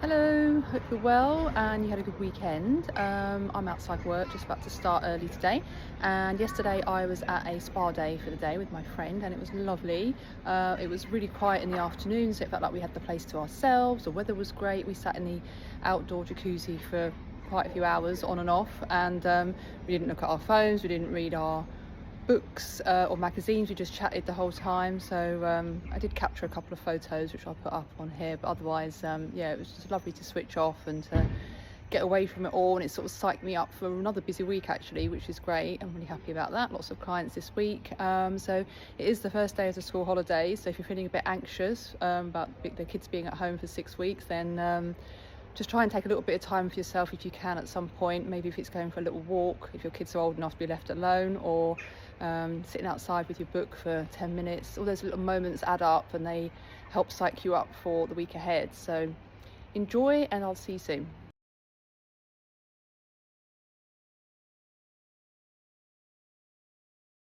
Hello, hope you're well and you had a good weekend. I'm outside work, just about to start early today. And yesterday I was at a spa day for the day with my friend, and it was lovely. It was really quiet in the afternoon, so it felt like we had the place to ourselves. The weather was great. We sat in the outdoor jacuzzi for quite a few hours on and off, and we didn't look at our phones, we didn't read our books or magazines. We just chatted the whole time. So I did capture a couple of photos which I'll put up on here, but otherwise yeah, it was just lovely to switch off and to get away from it all, and it sort of psyched me up for another busy week actually, which is great. I'm really happy about that. Lots of clients this week. So it is the first day of the school holidays, so if you're feeling a bit anxious about the kids being at home for 6 weeks, then just try and take a little bit of time for yourself if you can at some point. Maybe if it's going for a little walk, if your kids are old enough to be left alone, or sitting outside with your book for 10 minutes. All those little moments add up and they help psych you up for the week ahead. So enjoy, and I'll see you soon.